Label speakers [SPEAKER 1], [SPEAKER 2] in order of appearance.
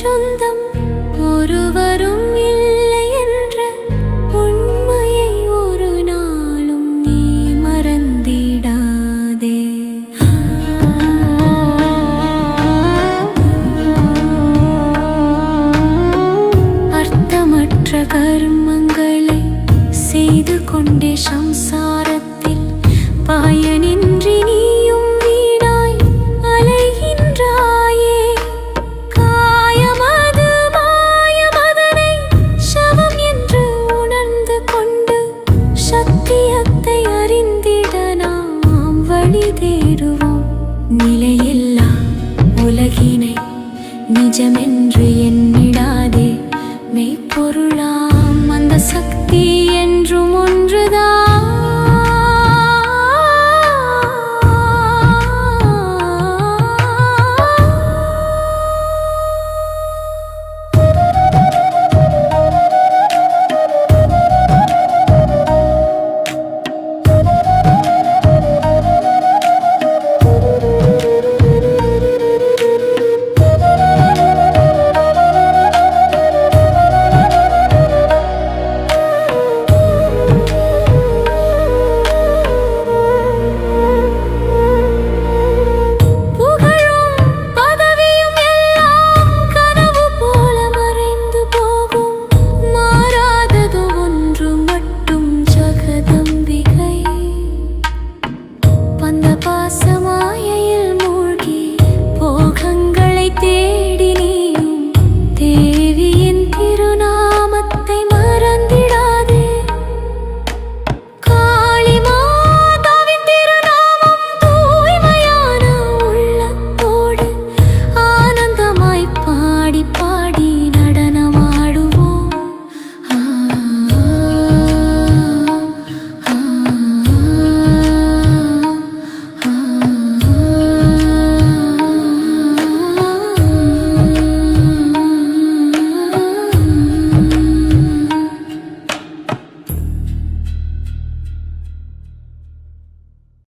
[SPEAKER 1] சொந்தம் ஒருவரும் இல்லை என்ற உண்மையை ஒரு நாளும் நீ மறந்திடாதே. அர்த்தமற்ற கர்மங்களை செய்து கொண்டே சம்சாரத்தில் பயனின்றி நீயும் வீணாய் அலைகின்றாயே. காயமது மாயமதனை சவம் என்று உணர்ந்து கொண்டு சத்தியத்தை அறிந்திட நாம் வழி தேடுவோம். நிலையில்லா உலகினை நிஜமென்று